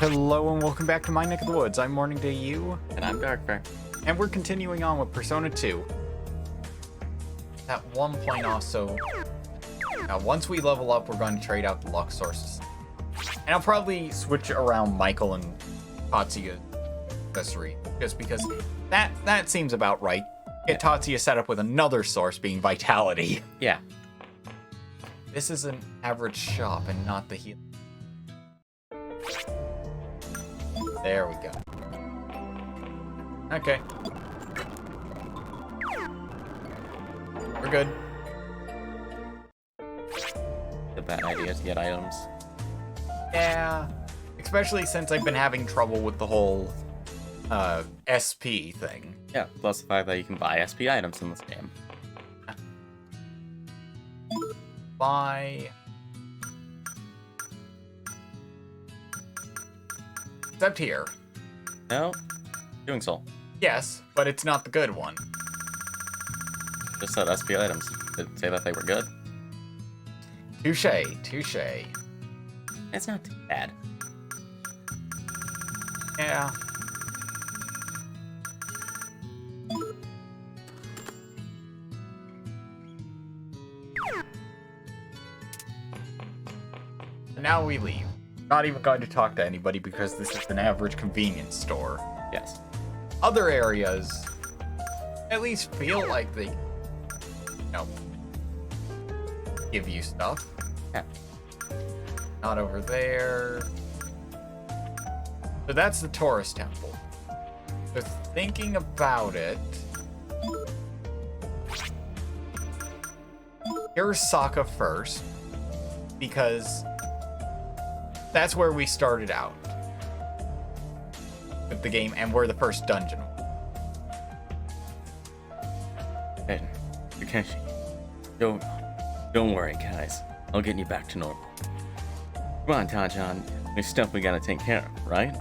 Hello and welcome back to my neck of the woods. I'm Morning Day You. And I'm Darkbear. And we're continuing on with Persona 2. At one point also, now once we level up, we're going to trade out the luck sources. And I'll probably switch around Michael and Tatsuya's accessory, just because that seems about right. Get Tatsuya set up with another source being Vitality. Yeah. This is an average shop and not the heal. There we go. Okay. We're good. The bad idea to get items. Yeah. Especially since I've been having trouble with the whole SP thing. Yeah, plus the fact that you can buy SP items in this game. Buy. Except here. No? Doing so. Yes, but it's not the good one. Just said SP items. Didn't say that they were good. Touche, touche. It's not too bad. Yeah. Now we leave. Not even going to talk to anybody because this is an average convenience store. Yes. Other areas at least feel like they, give you stuff. Yeah. Not over there. So that's the Taurus Temple. So thinking about it, here's Sokka first, because that's where we started out with the game, and we're the first dungeon. Hey, Takeshi. Don't worry, guys. I'll get you back to normal. Come on, Tajan. There's stuff we gotta take care of, right?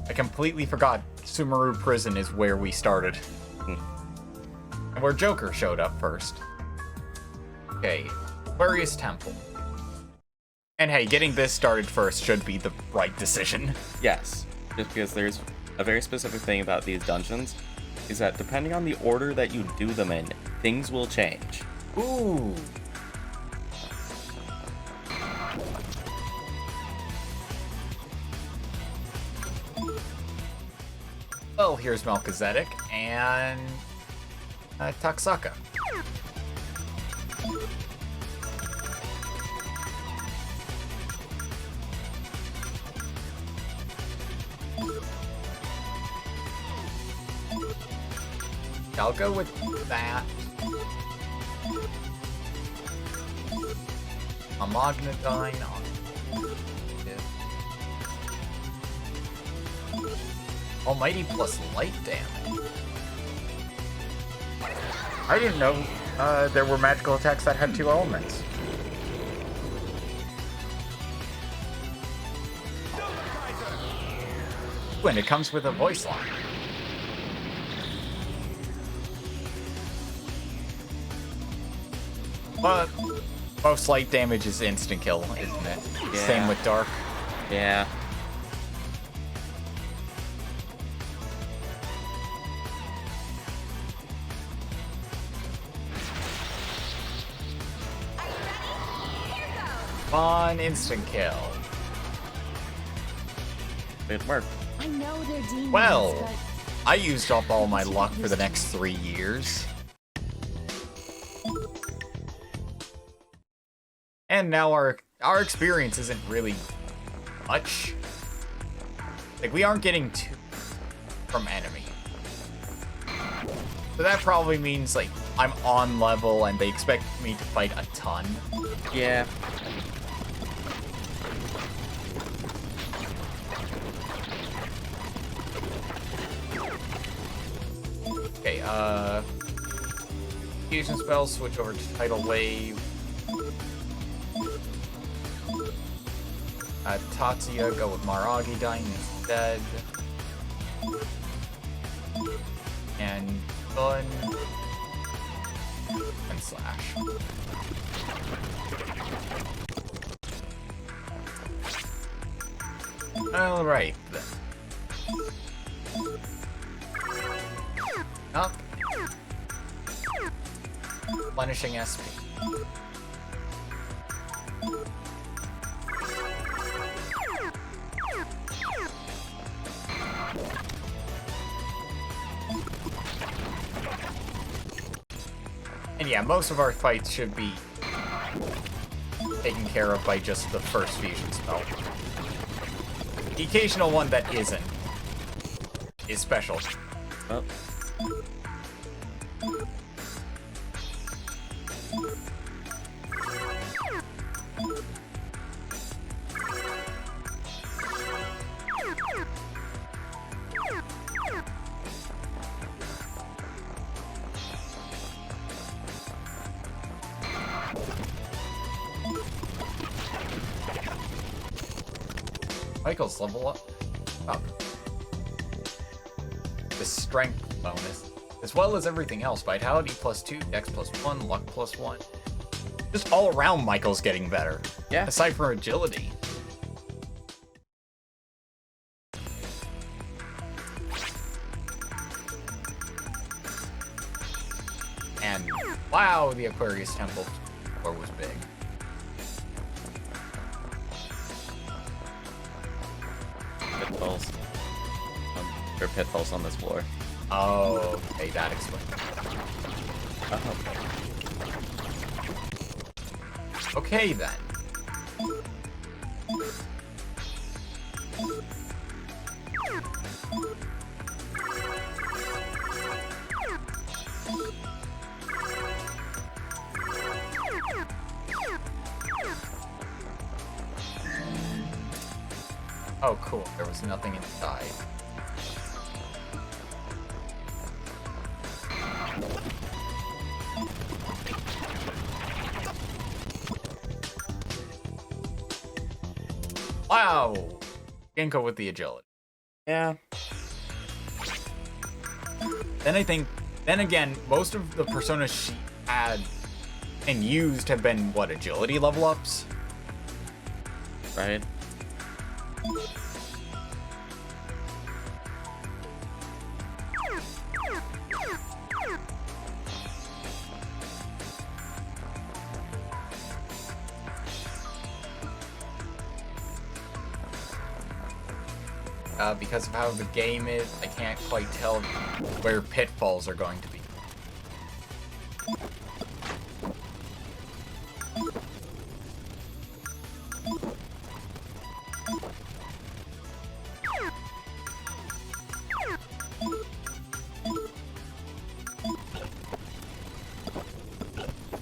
I completely forgot Sumeru Prison is where we started. And where Joker showed up first. Okay, Aquarius Temple. And hey, getting this started first should be the right decision. Yes. Just because there's a very specific thing about these dungeons, is that depending on the order that you do them in, things will change. Ooh. Well, here's Melchizedek and Taksaka. I'll go with that. A Magnadyne on Almighty plus light damage. I didn't know there were magical attacks that had 2 elements. When it comes with a voice line. But most light damage is instant kill, isn't it? Yeah. Same with dark. Yeah. Fun instant kill. It worked. I know they're demons, Well, but I used up all my luck for the next 3 years. And now our experience isn't really much. Like, we aren't getting too from enemy. So that probably means, like, I'm on level and they expect me to fight a ton. Yeah. Okay, fusion spells, switch over to Tidal Wave. Tatsuya, go with Maragidine instead. And Gun. And Slash. Alright, then. Up. Replenishing SP. And yeah, most of our fights should be taken care of by just the first fusion spell. The occasional one that isn't is special. Oh. Michael's level up. The strength bonus, as well as everything else. Vitality +2, Dex +1, Luck +1. Just all around, Michael's getting better. Yeah. Aside from agility. And wow, the Aquarius Temple floor was big. Pitfalls. There are pitfalls on this floor. Oh, okay, that explains. Oh. Okay, then. Oh, cool. There was nothing inside. Wow! Ginkgo with the agility. Yeah. Then again, most of the personas she had and used have been, what, agility level ups? Right. Because of how the game is, I can't quite tell where pitfalls are going to be.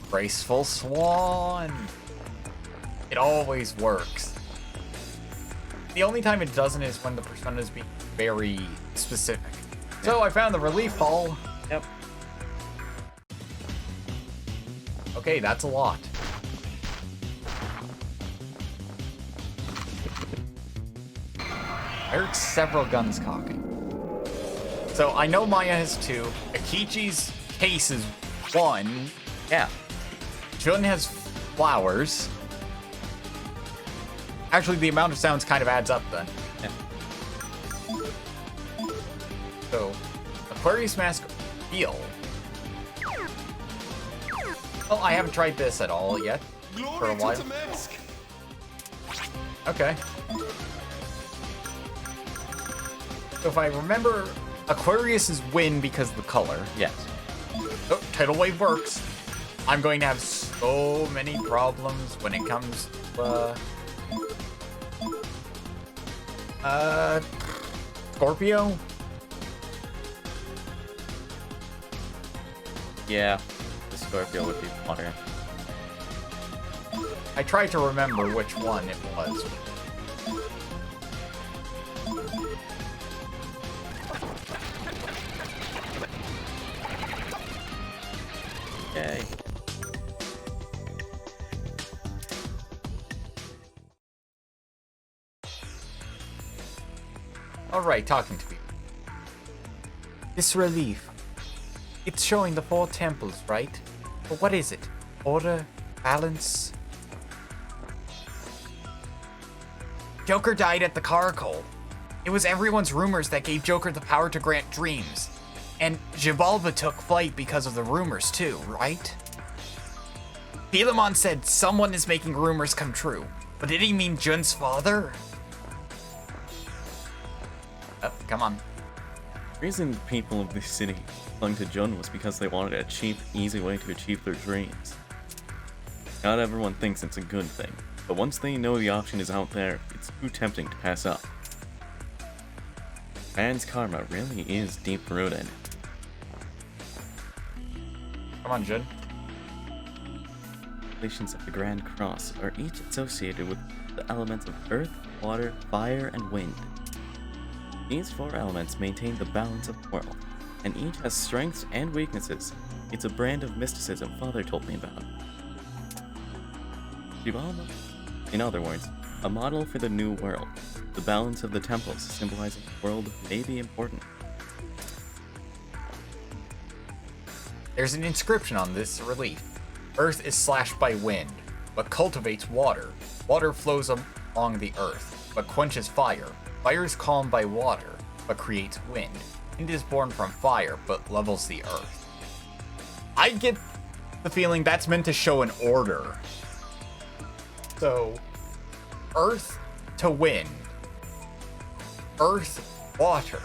Graceful Swan! It always works. The only time it doesn't is when the personas be very specific. So I found the relief ball. Yep. Okay, that's a lot. I heard several guns cocking. So I know Maya has 2. Akichi's case is 1. Yeah. Jun has flowers. Actually, the amount of sounds kind of adds up then. Yeah. So, Aquarius Mask heal. Well, I haven't tried this at all yet. For a while. Okay. So if I remember, Aquarius's win because of the color. Yes. Oh, tidal wave works. I'm going to have so many problems when it comes to, Scorpio? Yeah. The Scorpio would be water. I tried to remember which one it was. Okay. Alright, talking to people. This relief. It's showing the 4 temples, right? But what is it? Order? Balance? Joker died at the Caracal. It was everyone's rumors that gave Joker the power to grant dreams. And Xibalba took flight because of the rumors too, right? Philemon said someone is making rumors come true. But did he mean Jun's father? Oh, come on. The reason people of this city clung to Jun was because they wanted a cheap, easy way to achieve their dreams. Not everyone thinks it's a good thing, but once they know the option is out there, it's too tempting to pass up. Man's karma really is deep-rooted. Come on, Jun. Relations of the Grand Cross are each associated with the elements of earth, water, fire, and wind. These 4 elements maintain the balance of the world, and each has strengths and weaknesses. It's a brand of mysticism Father told me about. Xibalba, in other words, a model for the new world. The balance of the temples symbolizing the world may be important. There's an inscription on this relief. Earth is slashed by wind, but cultivates water. Water flows along the earth, but quenches fire. Fire is calmed by water, but creates wind. Wind is born from fire, but levels the earth. I get the feeling that's meant to show an order. So, earth to wind. Earth, water.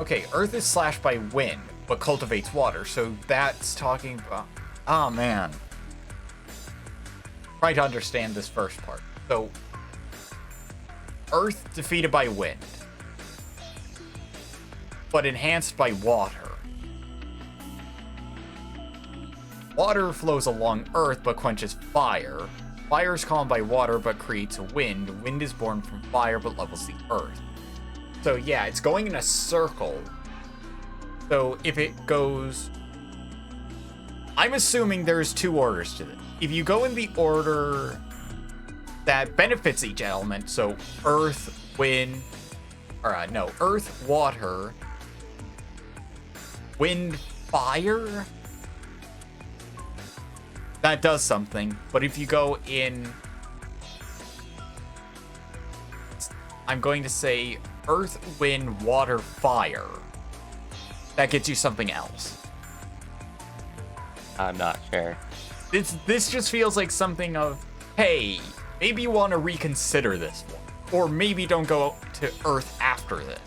Okay, earth is slashed by wind, but cultivates water, so that's talking about... Oh, man. Trying to understand this first part. So, earth defeated by wind, but enhanced by water. Water flows along earth, but quenches fire. Fire is calmed by water, but creates a wind. Wind is born from fire, but levels the earth. So yeah, it's going in a circle. So if it goes... I'm assuming there's 2 orders to this. If you go in the order that benefits each element, so earth, wind... earth, water, wind, fire... that does something. But if you go in... I'm going to say earth, wind, water, fire. That gets you something else. I'm not sure. This just feels like something of, hey, maybe you want to reconsider this one. Or maybe don't go to earth after this.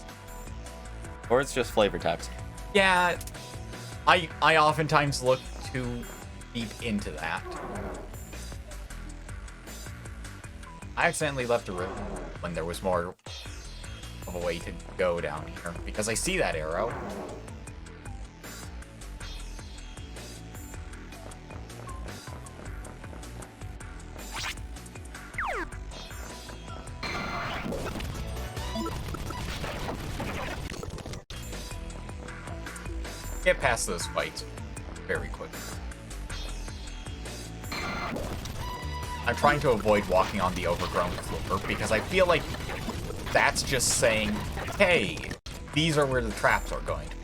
Or it's just flavor text. Yeah, I oftentimes look too deep into that. I accidentally left a room when there was more of a way to go down here, because I see that arrow. Get past those fights very quickly. I'm trying to avoid walking on the overgrown floor because I feel like that's just saying, hey, these are where the traps are going to be.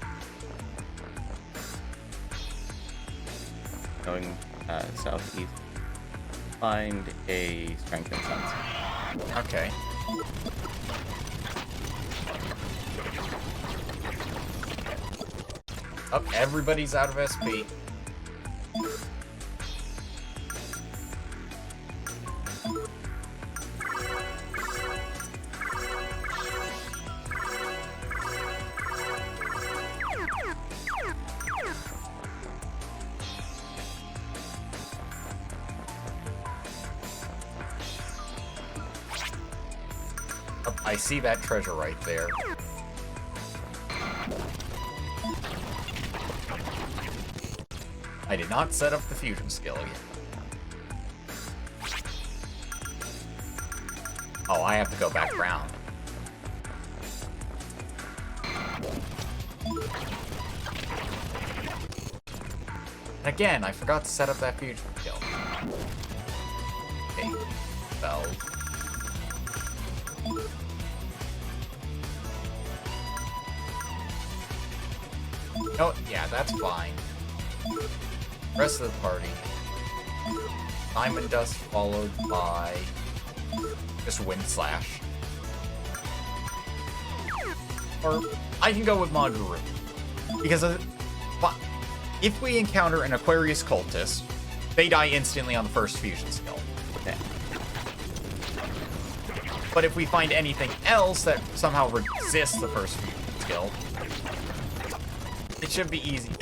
Going southeast. Find a strength and sense. Okay. Oh, everybody's out of SP. Oh, I see that treasure right there. I did not set up the fusion skill yet. Oh, I have to go back around. And again, I forgot to set up that fusion skill. Okay, spells. Oh, yeah, that's fine. Rest of the party. Diamond Dust followed by just Wind Slash. Or I can go with Maguru. Because if we encounter an Aquarius cultist, they die instantly on the first fusion skill. Okay. But if we find anything else that somehow resists the first fusion skill, it should be easy.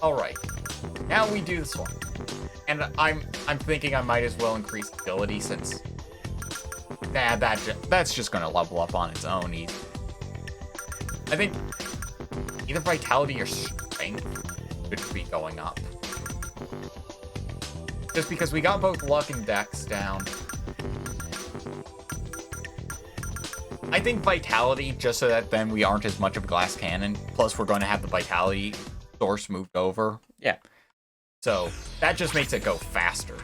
Alright. Now we do this one. And I'm thinking I might as well increase ability since that's just gonna level up on its own easy. I think either vitality or strength should be going up. Just because we got both luck and dex down. I think vitality, just so that then we aren't as much of a glass cannon. Plus, we're going to have the vitality source moved over. Yeah. So that just makes it go faster.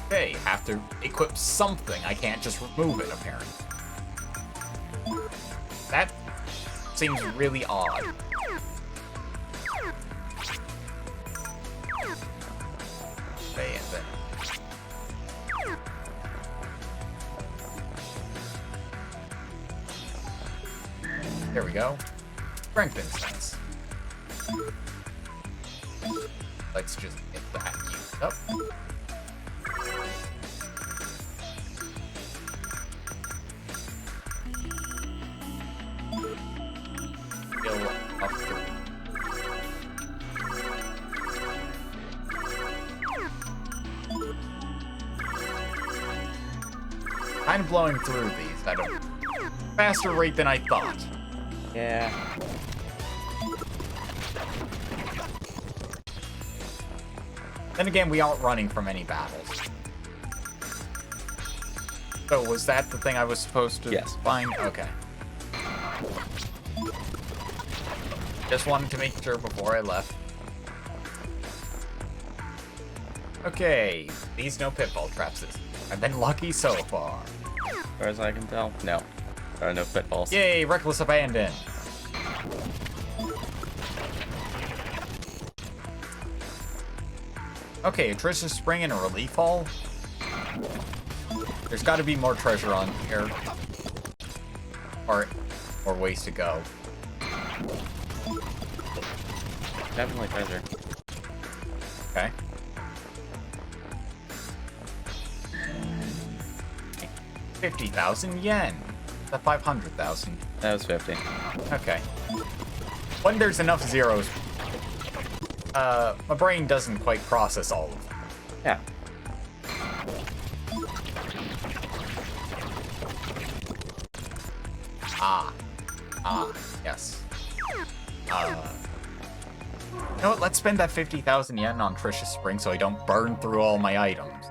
Okay, have to equip something. I can't just remove it, apparently. That seems really odd. Okay, and then... There we go. Strength instance. Let's just get that used up. Skill up to... Kind of blowing through these at a faster rate than I thought. Yeah. Then again, we aren't running from any battles. So was that the thing I was supposed to find? Okay. Just wanted to make sure before I left. Okay, these no pitfall traps. I've been lucky so far. As far as I can tell, no. There are no pitfalls. Yay, reckless abandon. Okay, a treasure spring and a relief hall. There's got to be more treasure on here. Or ways to go. Definitely treasure. Okay. $50,000 yen. That 500,000. That was 50. Okay. When there's enough zeros, my brain doesn't quite process all of them. Yeah. Yes. You know what? Let's spend that 50,000 yen on Trisha's Spring so I don't burn through all my items.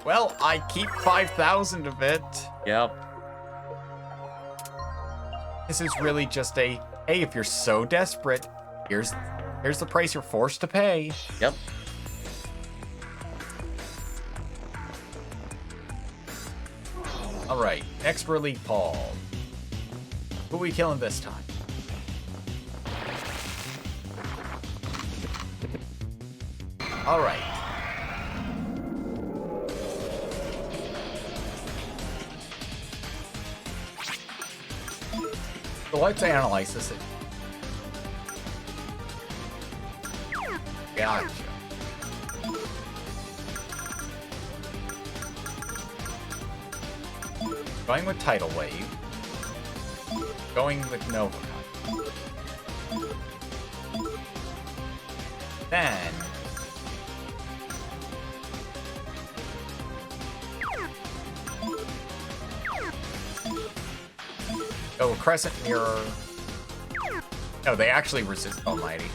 Well, I keep 5,000 of it. Yep. This is really just a, hey, if you're so desperate, here's the price you're forced to pay. Yep. Alright, next relief hall. Who are we killing this time? Alright. So let's analyze this. Gotcha. Going with Tidal Wave. Going with Nova. Then... go Crescent Mirror. No, they actually resist Almighty.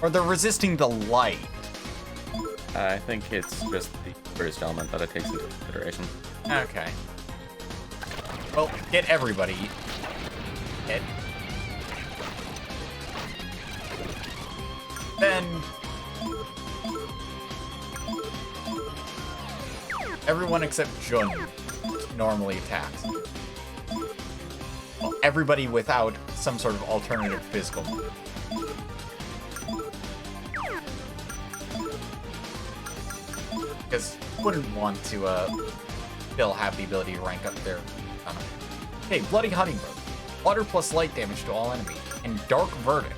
Or they're resisting the light. I think it's just the first element that it takes into consideration. Okay. Well, get everybody hit. Everyone except Jun normally attacks. Well, everybody without some sort of alternative physical move. Because wouldn't want to still have the ability to rank up their... Okay, Bloody Hummingbird. Water plus light damage to all enemies. And Dark Verdict.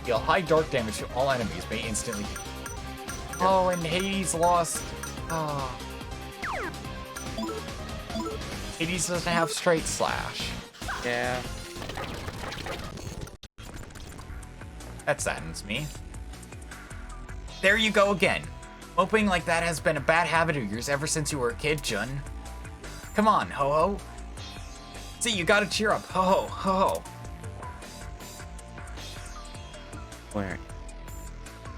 Deal high dark damage to all enemies may instantly... Oh, and Hades lost... Oh. Hades doesn't have straight slash. Yeah. That saddens me. There you go again. Moping like that has been a bad habit of yours ever since you were a kid, Jun. Come on, Ho-Ho. See, you gotta cheer up. Ho-Ho, Ho-Ho. Where?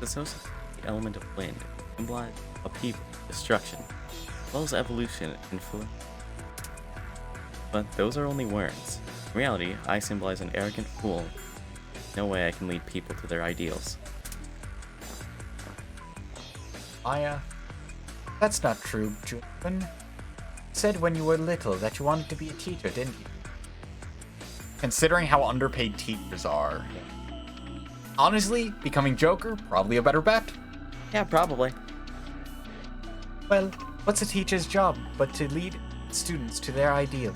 Associated with the element of wind implies upheaval, destruction, as well as evolution and influence. But those are only words. In reality, I symbolize an arrogant fool. No way I can lead people to their ideals. Maya, that's not true, Jun. You said when you were little that you wanted to be a teacher, didn't you? Considering how underpaid teachers are. Honestly, becoming Joker, probably a better bet. Yeah, probably. Well, what's a teacher's job but to lead students to their ideal?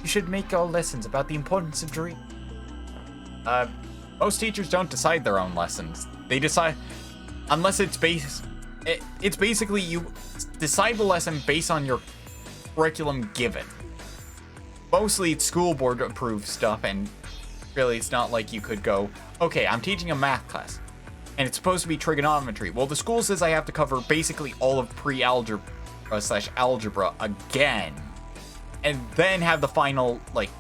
You should make all lessons about the importance of dreams. Most teachers don't decide their own lessons. They decide, unless it's it's basically you decide the lesson based on your curriculum given. Mostly it's school board approved stuff, and really it's not like you could go, okay, I'm teaching a math class, and it's supposed to be trigonometry. Well, the school says I have to cover basically all of pre-algebra / algebra again, and then have the final, like,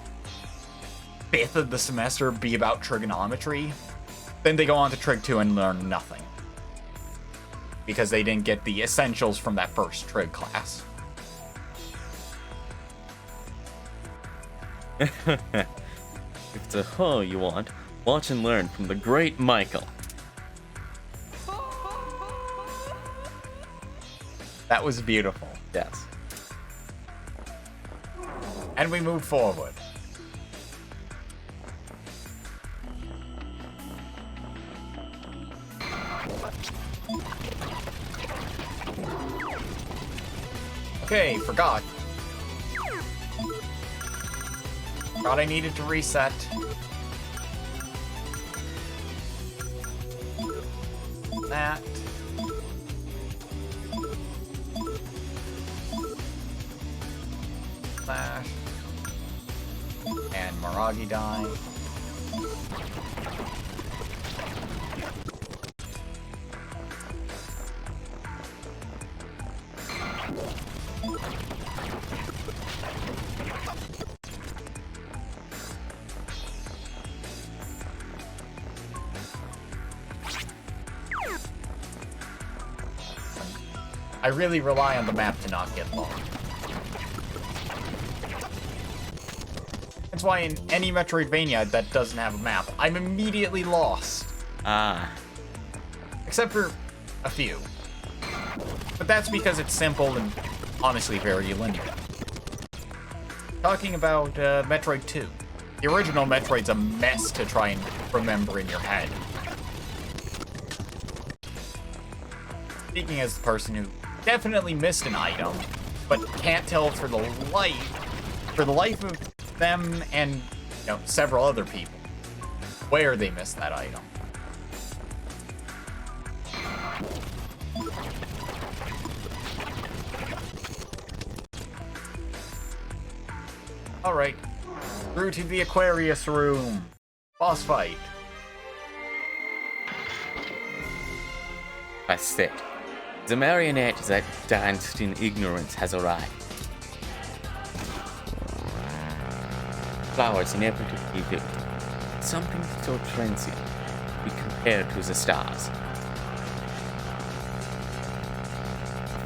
fifth of the semester be about trigonometry. Then they go on to Trig 2 and learn nothing. Because they didn't get the essentials from that first Trig class. If it's a ho you want, watch and learn from the great Michael. That was beautiful. Yes. And we move forward. Okay, forgot. Thought I needed to reset. That. Slash. And Maragi die. I really rely on the map to not get lost. That's why in any Metroidvania that doesn't have a map, I'm immediately lost. Ah. Except for a few. But that's because it's simple and honestly very linear. Talking about Metroid 2. The original Metroid's a mess to try and remember in your head. Speaking as the person who definitely missed an item, but can't tell for the life of them and, you know, several other people, where they missed that item. Alright, through to the Aquarius room. Boss fight. That's it. The marionette that danced in ignorance has arrived. Flowers never to be built. Something so transient we compare to the stars.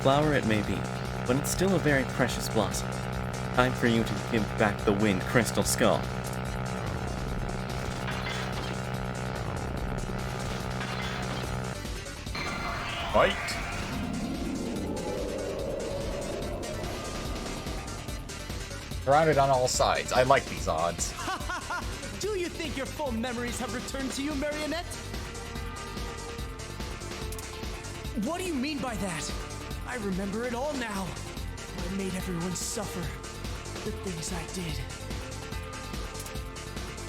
Flower it may be, but it's still a very precious blossom. Time for you to give back the wind crystal skull. Fight. Surrounded on all sides. I like these odds. Do you think your full memories have returned to you, Marionette? What do you mean by that? I remember it all now. I made everyone suffer. The things I did.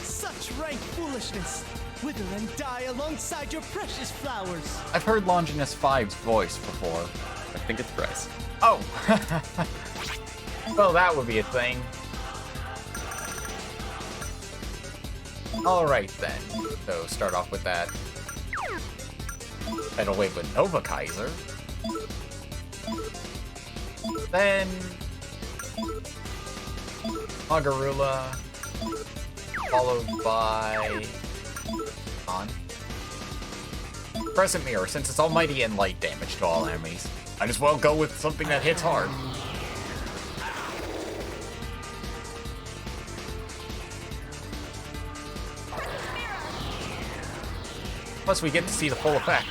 Such rank foolishness. Wither and die alongside your precious flowers. I've heard Longinus V's voice before. I think it's Bryce. Oh! Well, that would be a thing. Alright then. So, start off with that. Tidal Wave with Nova Kaiser. Then... Magarula. Followed by... On. Crescent Mirror, since it's almighty and light damage to all enemies. Might as well go with something that hits hard. Plus, we get to see the full effect.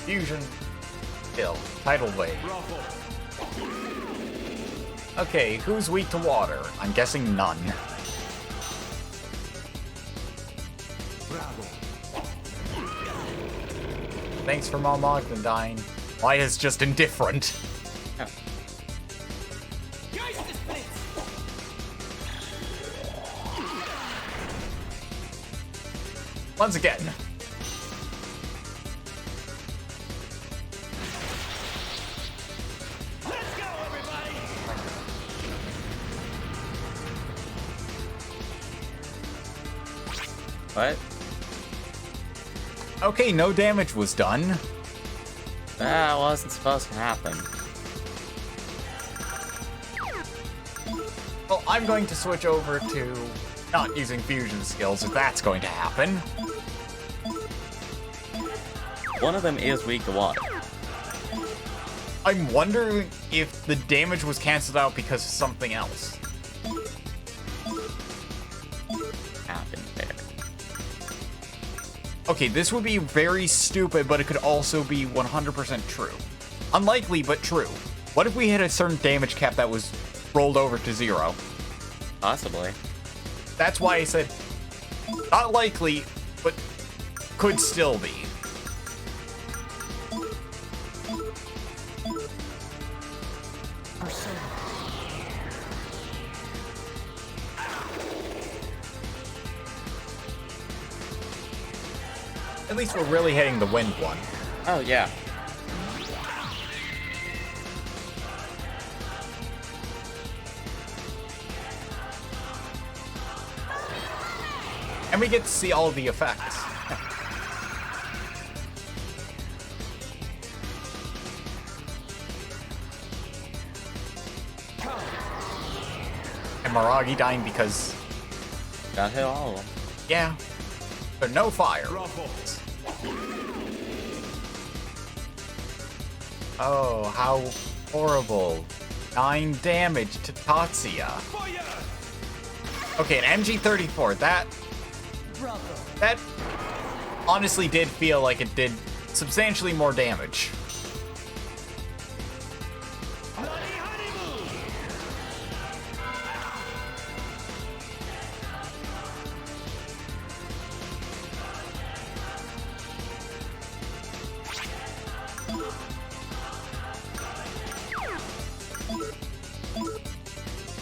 Fusion. Kill. Tidal Wave. Okay, who's weak to water? I'm guessing none. Thanks for Mom Ogdendyne. Maya's just indifferent. Oh. Once again. Let's go, everybody! What? Okay, no damage was done. That wasn't supposed to happen. Well, I'm going to switch over to not using fusion skills if that's going to happen. One of them is weak to water. I'm wondering if the damage was canceled out because of something else. Happened there. Okay, this would be very stupid, but it could also be 100% true. Unlikely, but true. What if we hit a certain damage cap that was rolled over to 0? Possibly. That's why I said not likely, but could still be. At least we're really hitting the wind one. Oh, yeah. And we get to see all the effects. And Maragi dying because... Got hit all of them. Yeah. But no fire. Oh, how horrible. 9 damage to Tatsuya. Okay, an MG34, that honestly did feel like it did substantially more damage.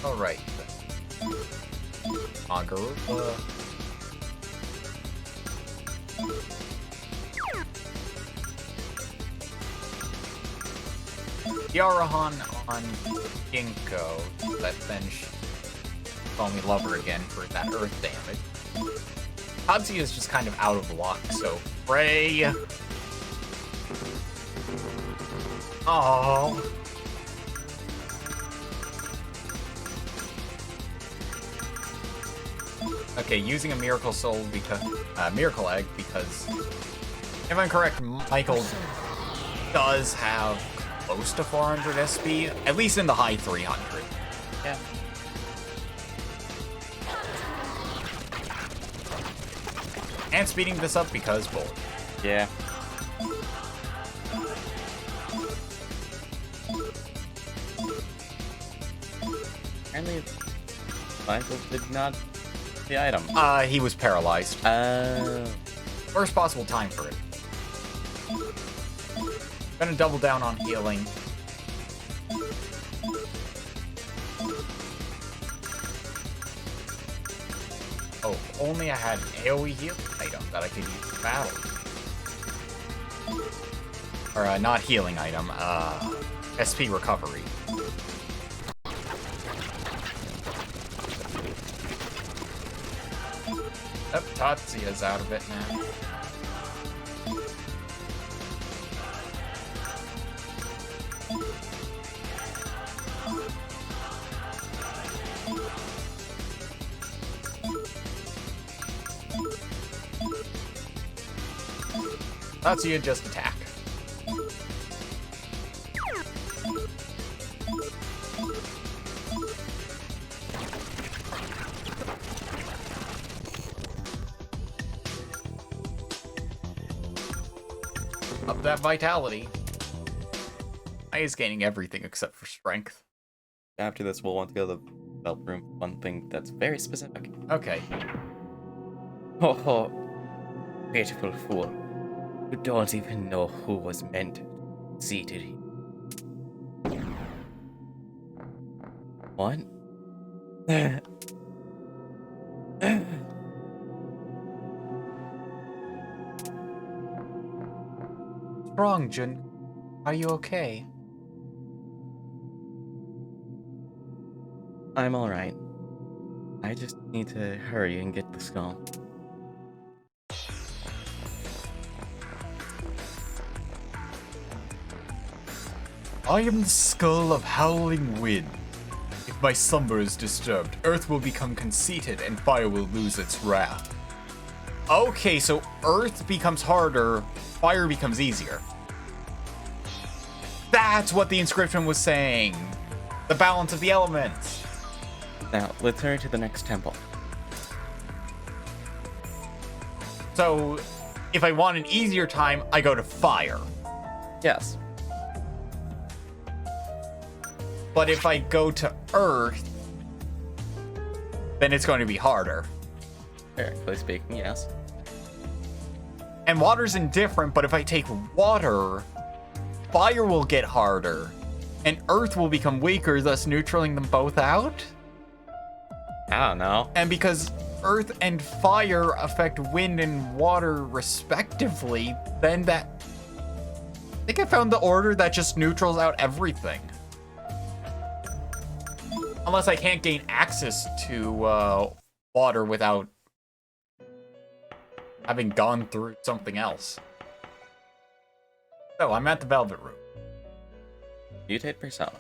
Alright. Magarupa. Yarahan on Ginkgo. That then call me lover again for that earth damage. Tatsuya is just kind of out of luck, so Frey. Oh. Okay, using a Miracle Soul because Miracle Egg because if I'm correct, Michael does have close to 400 SP, at least in the high 300. Yeah. And speeding this up because bold. Yeah. Apparently, Michael did not the item. He was paralyzed. Oh. First possible time for it. Gonna double down on healing. Oh, if only I had an AoE heal item that I could use in battle. Or, not healing item, SP recovery. Oh, Tatsuya's out of it now. Tatsuya just attack. Up that vitality. I is gaining everything except for strength. After this, we'll want to go to the belt room. One thing that's very specific. Okay. Ho ho. Pitiful fool. You don't even know who was meant seated here. What? What's wrong, Jun? Are you okay? I'm alright. I just need to hurry and get the skull. I am the skull of Howling Wind. If my slumber is disturbed, earth will become conceited and fire will lose its wrath. Okay, so earth becomes harder, fire becomes easier. That's what the inscription was saying. The balance of the elements. Now, let's hurry to the next temple. So, if I want an easier time, I go to fire. Yes. But if I go to earth, then it's going to be harder. Theoretically speaking, yes. And water's indifferent, but if I take water, fire will get harder. And earth will become weaker, thus neutraling them both out? I don't know. And because earth and fire affect wind and water respectively, then that... I think I found the order that just neutrals out everything. Unless I can't gain access to water without having gone through something else. So, I'm at the Velvet Room. Mutate persona.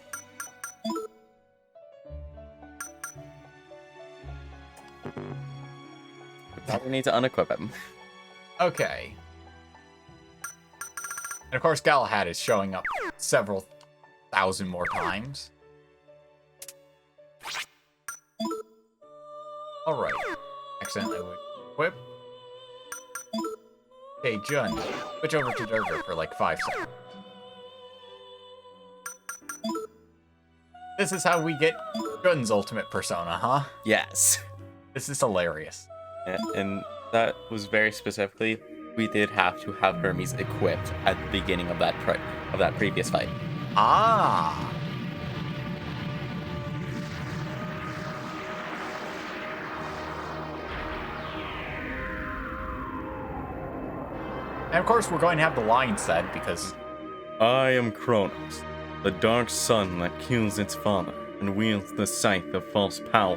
We probably need to unequip him. Okay. And of course, Galahad is showing up several thousand more times. Alright. Accidentally equip. Okay, Jun. Switch over to Durga for like 5 seconds. This is how we get Jun's ultimate persona, huh? Yes. This is hilarious. And that was very specifically, we did have to have Hermes equipped at the beginning of that previous fight. Ah! And of course, we're going to have the line said because... I am Kronos, the dark sun that kills its father and wields the scythe of false power.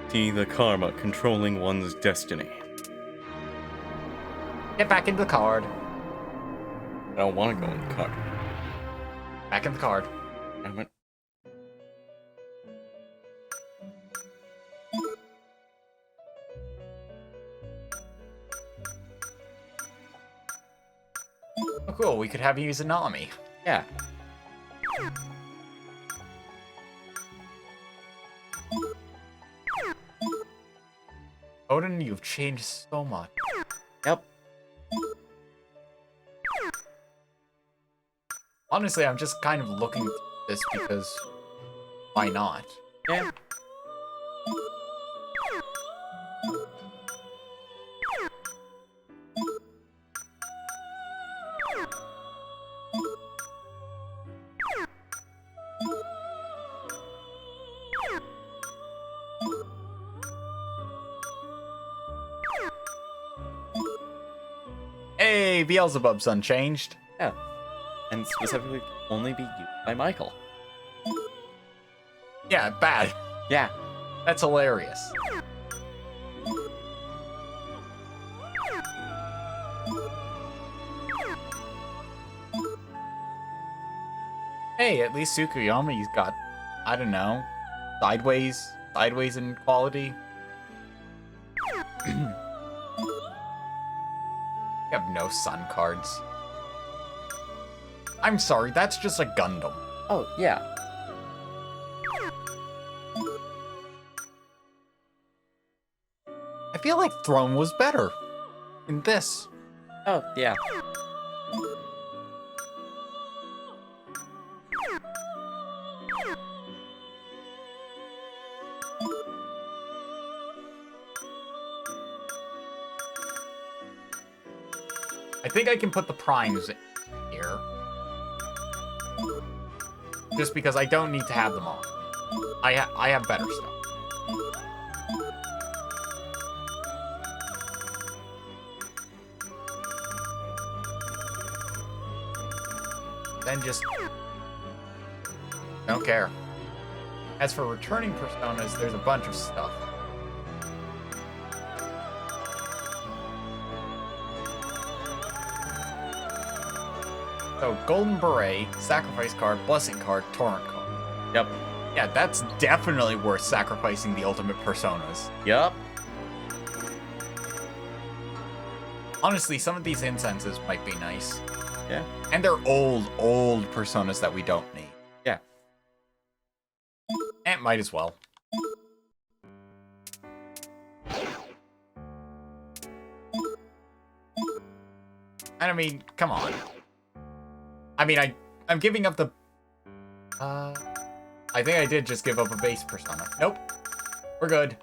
See the karma controlling one's destiny. Get back into the card. I don't want to go in the card. Back in the card. Damn it. Oh, cool. We could have you use a Nami. Yeah. Odin, you've changed so much. Yep. Honestly, I'm just kind of looking at this because why not? Yeah. Hey, Beelzebub's unchanged. Yeah. And specifically only be used by Michael. Yeah, bad. Yeah. That's hilarious. Hey, at least Tsukuyami's got, I don't know, sideways in quality. You have no sun cards. I'm sorry, that's just a Gundam. Oh, yeah. I feel like Throne was better in this. Oh, yeah. I think I can put the primes here. Just because I don't need to have them all. I have better stuff. Then just don't care. As for returning personas, there's a bunch of stuff. So, Golden Beret, Sacrifice card, Blessing card, Torrent card. Yep. Yeah, that's definitely worth sacrificing the ultimate personas. Yep. Honestly, some of these incenses might be nice. Yeah. And they're old personas that we don't need. Yeah. And might as well. And I mean, come on. I mean, I'm giving up the... I think I did just give up a base persona. Nope. We're good.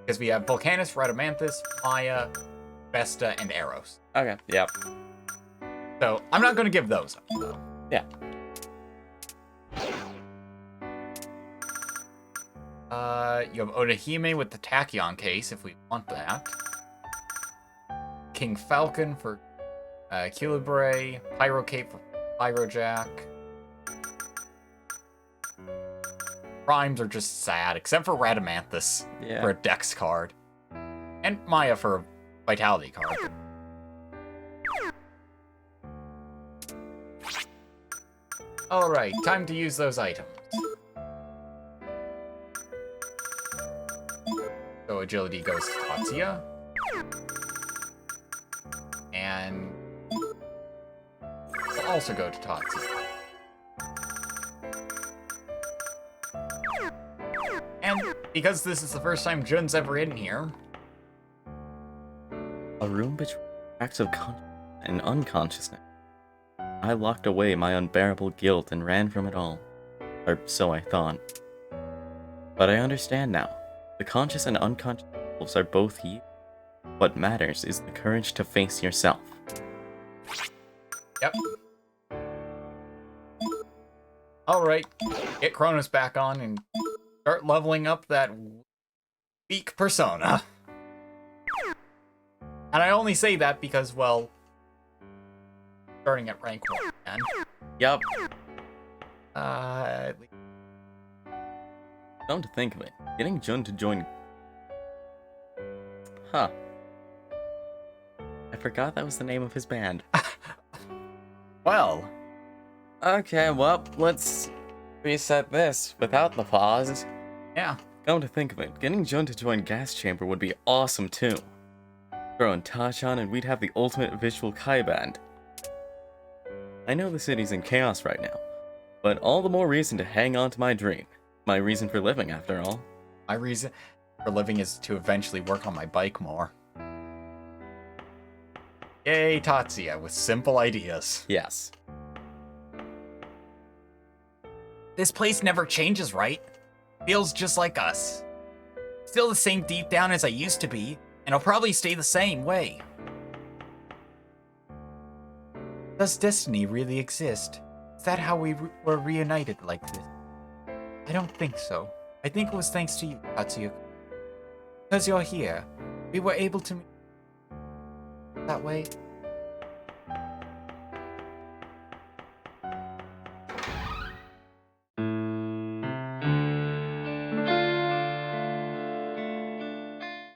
Because we have Volcanus, Radamanthus, Maya, Vesta, and Eros. Okay. Yep. So, I'm not going to give those up, though. Yeah. You have Odahime with the Tachyon case, if we want that. King Falcon for Equilibre. Pyro Cape for Pyrojack. Primes are just sad, except for Radamanthus Yeah. for a Dex card. And Maya for a Vitality card. Alright, time to use those items. So agility goes to Tatsuya. And will also go to Tatsuya. And because this is the first time Jun's ever in here, A room between acts of consciousness and unconsciousness. I locked away my unbearable guilt and ran from it all. Or so I thought. But I understand now. The conscious and unconscious selves are both you. What matters is the courage to face yourself. yep. Alright, get Cronus back on and start leveling up that weak persona. And I only say that because, well, starting at rank 1 again. Yup. Uh, Come to think of it, getting Jun to join... Huh. I forgot that was the name of his band. well, Okay, well, let's reset this without the pause. yeah. Come to think of it, getting Jun to join Gas Chamber would be awesome too. Throw in Tachan and we'd have the ultimate visual Kai band. I know the city's in chaos right now, but all the more reason to hang on to my dream. My reason for living, after all. My reason for living is to eventually work on my bike more. Yay, Tatsuya, with simple ideas. Yes. This place never changes, right? Feels just like us. Still the same deep down as I used to be, and I'll probably stay the same way. Does destiny really exist? Is that how we were reunited like this? I don't think so. I think it was thanks to you, Katsuya. Because you're here, we were able to meet that way.